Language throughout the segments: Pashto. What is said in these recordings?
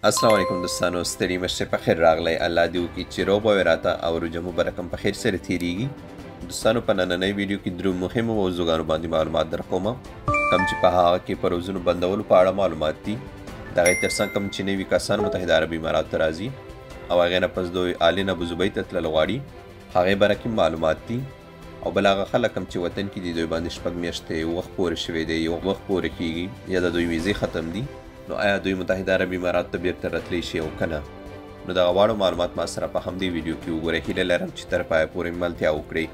السلام علیکم دوستانو، ستړي مشه په خیر راغلی. الله دې وکړي چې روغ به وي راته او روژه مبارک هم په خیر سره تېرېږي. دوستانو، په نننۍ ویډیو کې درو مهمو موضوعګانو باندې معلومات درکوم، کوم چې په هغه کې په روزونو بندولو په اړه معلومات دي. د هغې تر څنګ کوم چې نوي کسان متحده عربي اماراتو ته راځي او هغې نه پس دوی آلین ابوظبي ته تلل غواړي، هغې باره کې معلومات دي. او بل هغه خلک هم چې وطن کې دي دوی باندې 6 میاشتې وخت پورې شوی دی، یو وخت پورې کېږي یا د دوی ویزې ختم دي، نو آیا دوی متحده عربي اماراتو ته بیرته راتلی شي او که نه؟ نو دغه واړه معلومات ما سره په همدې ویډیو کې وګورئ. هیله لرم چې تر پایه پورې ملتیا وکړئ.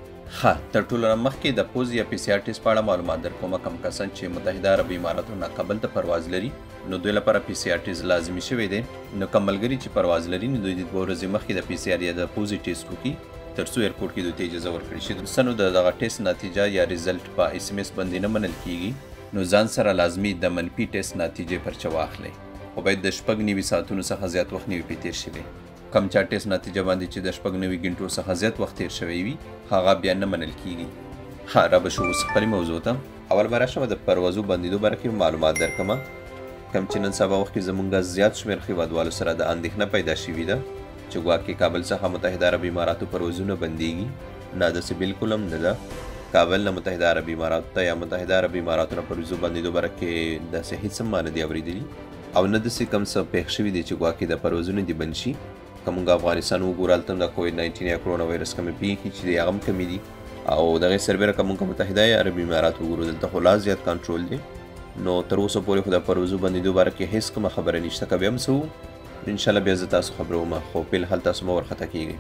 تر ټولو نه مخکې د پوز یا پی سی آر ټیسټ په اړه معلومات درکوم. کوم کسان چې متحده عربي اماراتو نه کابل ته پرواز لري نو دوی لپاره پی سی آر ټیسټ لازمي شوی دی. نو کوم ملګري چې پرواز لري نو دوی د 2 ورځې مخکې د پی سی آر یا د پوز ټیسټ وکړي تر څو ایرپورټ کې دوی ته اجازه ورکړي شي. دوستانو، دغه ټیسټ نتیجه یا ریزلټ په اس ام اس باندې نه منل کیږي، نو ځان سره لازمي د منفي ټیسټ نتیجې پرچه واخلئ او باید د 9 ساعتونو څخه زیات وخت نه وي پرې تېر شوی. کوم چا ټیسټ نتیجه باندې چې د 9 غنټو څخه زیات وخت تېر شوی وي هغه بیا نه منل کیږي. را به شو اوس خپلې موضوع ته. اول به راشم د پروازو بندېدو باره کې معلومات درکوم. کوم چې نن سبا وخت کې زموږ زیات شمېر هیوادوالو سره د اندېښنه پیدا شوې ده چې ګواکې کابل څخه متحده عربي اماراتو پروازونه بندېږي. نه، داسې بالکل هم نه ده. کابل نه متحده عربي اماراتو ته یا متحده عربي اماراتو نه پروازو بندېدو باره کې داسې هېڅ هم ما نه دي اورېدلي او نه داسې کوم څه پېښ شوي دي چې ګواکې د پروازونه دې بند شي. که موږ افغانستان وګورو هلته هم د کووډ 19 یا کرونا وایرس کومې پېښې چې دي هغه هم کمې دي او د هغې سربیره که موږ متحده عربي امارات وګورو دلته خو لا زیات کنټرول دی. نو تر اوسه پورې خو د پروازو بندېدو باره کې هېڅ کومه خبره نشته. که بیا هم څه انشاءالله بیا زه تاسو خبروم، خو فلحال تاسو مه ورخطا کیږئ.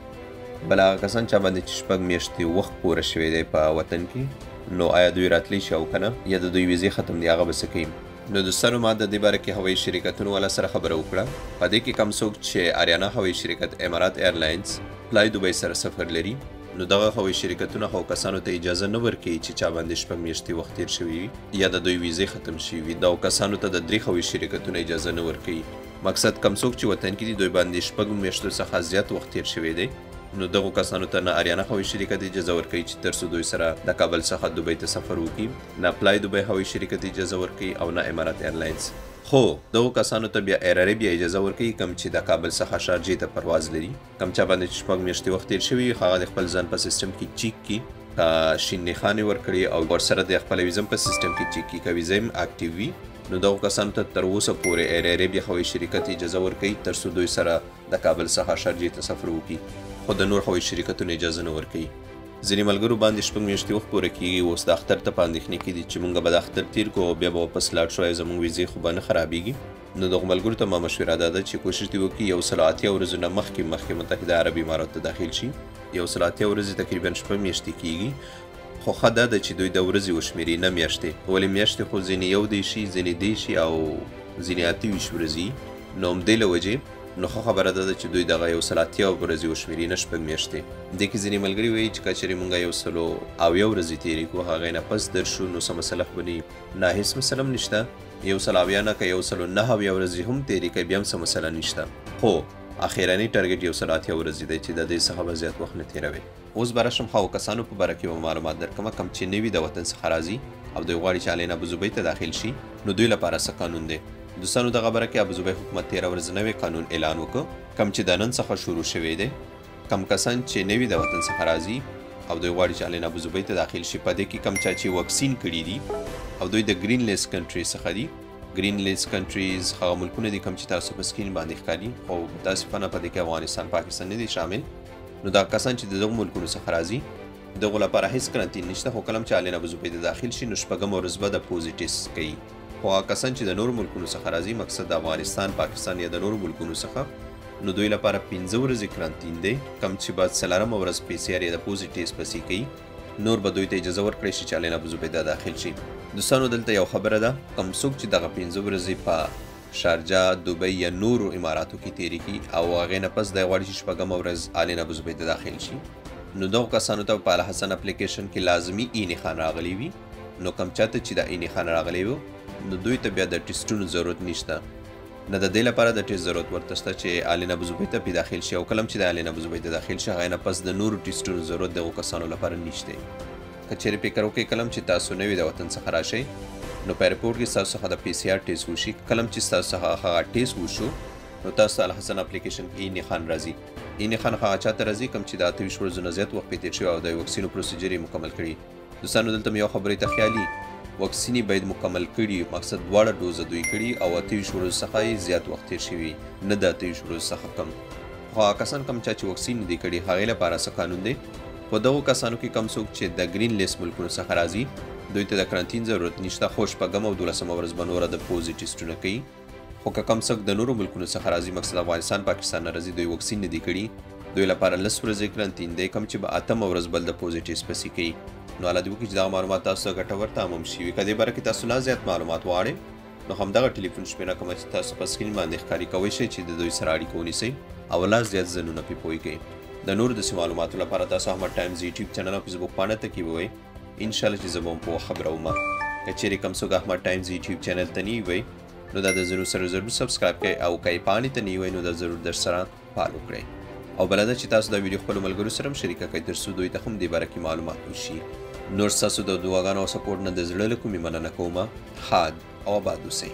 بل هغه کسان چا باندې چې 6 میاشتې وخت پوره شوی دی په وطن کې نو آیا دوی راتلی شي او که نه، یا د دوی ویزې ختم دي، هغه به څه کوي؟ نو دوستانو، ما د دې باره کې هوایي شرکتونو والا سره خبره وکړه. په دې کې کوم څوک چې آریانا هوایي شرکت، امارات ایرلاینز، فلای دوبۍ سره سفر لري نو دغه هوایي شرکتونه هغو کسانو ته اجازه نه ورکوي چې چا باندې 6 میاشتې وخت تېر شوی وي یا د دوی ویزې ختم شوي وي. دغو کسانو ته د 3 هوایي شرکتونه اجازه نه ورکوي. مقصد کوم څوک چې وطن کې دي دوی باندې 6 میاشتو څخه زیات وخت تېر شوی دی نو دغو کسانو ته نه آریانا هوایي شرکت اجازه ورکوي چې تر څو دوی سره د کابل څخه دوبۍ ته سفر وکړي، نه فلای دوبۍ هوایي شرکت اجازه ورکوي او نه امارات ایرلاینز. خو دغو کسانو ته بیا ایر عربیا اجازه ورکوي کوم چې د کابل څخه شارجې ته پرواز لري. کوم چا باندې چې 6 میاشتې وخت تېر شوي هغه د خپل ځان په سیسټم کې چیک کړي، شین نښانې ورکړي او ورسره د خپله ویزه په سیسټم کې چیک کړي که ویزه هم اکټیو وي. نو دغو کسانو ته تر اوسه پورې ایر عربیا هوایي شرکت اجازه ورکوي تر څو دوی سره د کابل څخه شارجې ته سفر وکړي، خو د نور هوایي شرکتونو اجازه نه ورکوي. ځینې ملګرو باندې 6 میاشتې وخت پوره کېږي، اوس د اختر ته په اندېښنې کې دي چې موږ به د اختر تېر کړو او بیا به واپس لاړ شو، زموږ ویزې خو به نه خرابېږي. نو دغو ملګرو ته ما مشوره دا ده چې کوشش دې وکړي 180 ورځو نه مخکې متحده عربي اماراتو ته داخل شي. 180 ورځې تقریبا 6 میاشتې کېږي، خو ښه دا ده چې دوی د ورځې وشمېري، نه میاشتې. ولې میاشتې خو ځینې 1 دی شي، ځینې 2 شي او ځینې 28 ورځې. نو همدې له وجې نو ښه خبره دا ده چې دوی دغه 180 ورځې وشمېري، نه 6 میاشتې. دې کې ځینې ملګري وایي چې که چېرې مونږ 180 ورځې تېرې کړو هغې نه پس درشو نو څه مسله خو به نه وي. نه، هېڅ مسله هم نشته. 180 نه که 190 ورځې هم تېرې کړئ بیا هم څه مسله نشته، خو اخرنی ټارګټ 180 ورځې دی چې د دې څخه به زیات وخت نه تېروئ. اوس به راشم هغو کسانو په باره کې به معلومات درکوم کوم چې نوي د وطن څخه راځي او دوی غواړي چې آلین ابوظبي ته داخل شي نو دوی لپاره څه قانون دی. دوستانو، دغه باره کې ابوظبي حکومت 13 ورځې نوی قانون اعلان وکړ کوم چې د نن څخه شروع شوی دی. کوم کسان چې نوي د وطن څخه راځي او دوی غواړي چې آلین ابوظبي ته داخل شي، په دې کې کوم چا چې واکسین کړي دي او دوی د گرین لیست کنټري څخه دي. گرین لیست کنټریز هغه ملکونه دي کوم چې تاسو په سکرین باندې ښکاري، خو متاسفانه په دې کې افغانستان، پاکستان نه دي شامل. نو دا کسان چې د دغو ملکونو څخه راځي دغو لپاره هېڅ کرنتین نشته، خو کله چې آلین ابوظبي ته داخل شي نو 6 ورځ به د پوزې ټیسټ کوي. خو هغه کسان چې د نورو ملکونو څخه راځي، مقصد د افغانستان، پاکستان یا د نورو ملکونو څخه، نو دوی لپاره 15 ورځې کرنتین دی، کوم چې بعد 4 ورځ پی سی آر یا د پوزې ټیسټ پسې کوي. نور به دوی ته اجازه ورکړی شي چې آلین ابوظبي ته داخل شي. دوستانو، دلته یو خبره ده، کوم څوک چې دغه 15 ورځې په شارجه، دوبۍ یا نورو اماراتو کې تېرې کړي او هغې نه پس دی غواړي چې 6 ورځ آلین ابوظبي ته داخل شي نو دغو کسانو ته په الحسن اپلیکیشن کې لازمي ای نښان راغلی وي. نو کوم چاته چې د ای نښان راغلی وي نو دوی ته بیا د ټیسټونو ضرورت نشته، نه د دې لپاره د ټیسټ ضرورت ورته شته چې آلین ابوظبي ته پې داخل شي او کله چې د آلین ابوظبي ته داخل شي هغې نه پس د نورو ټیسټونو ضرورت دغو کسانو لپاره نشته. که چېرې فکر وکړئ کله چې تاسو نوي د وطن څخه راشئ نو په ایرپورټ کې ستاسو څخه د پی سی آر ټیسټ وشي. کله چې ستاسو څخه هغه ټیسټ وشو نو تاسو ته الحسن اپلیکیشن کې نښان راځي. نښان هغه چاته راځي کوم چې د 28 ورځو نه زیات وخت پرې تېر شوی او د واکسینو پروسیجر یې مکمل کړي. دوستانو دلته مې یو خبرې ته خیالي واکسین باید مکمل کړي، مقصد دواړه ډوزه دوی کړي او 28 ورځو څخه یې زیات وخت تېر شوي، نه د 28 ورځو څخه کم. خو هغه کسان کوم چې واکسین نه دي کړي هغې لپاره څه قانون دی؟ په دغو کسانو کې کم څوک چې د ګرین لیست ملکونو څخه راځي دوی ته د کرنټین ضرورت نشته، خو شپږم او 12مه ورځ به نوره د پوزې ټیسټونه کوي. خو که کم څوک د نورو ملکونو څخه راځي، مقصد افغانستان پاکستان نه راځي، دوی واکسین نه دي کړي، دوی لپاره 10 ورځې کرنټین دی، کوم چې به 8مه ورځ بل د پوزې ټیسټ پسې کوي. نو الله دې وکړي چې دغه معلومات تاسو ته ګټور تمام شي. که دې باره کې تاسو لا زیات معلومات غواړئ نو همدغه ټلیفون شمېره کومه چې تاسو په سکرین باندې ښکاري کولی شئ چې د دوی سره اړیکه ونیسئ او لا زیات ځنونه پرې پوه کړئ. د نورو داسې معلوماتو لپاره تاسو احمد ټایمز یوټیوب چینل او فیسبوک پاڼه ته کیوئ. انشاءالله چې زه به هم په وخت خبره ومه. که چیرې کوم څوک احمد ټایمز یوټیوب چینل ته نه وئ نو دا د ضرور سره ضرور سبسکرایب کړئ او که یې پاڼې ته نه وئ نو دا ضرور در سره فالو کړئ. او بله ده چې تاسو دا ویډیو خپلو ملګرو سره هم شریکه کړئ تر څو دوی ته هم دې باره کې معلومات وشي. نور ستاسو د دعاګانو او سپورټ نه د زړه له کومې مننه کومه. ښاد او آباد اوسئ.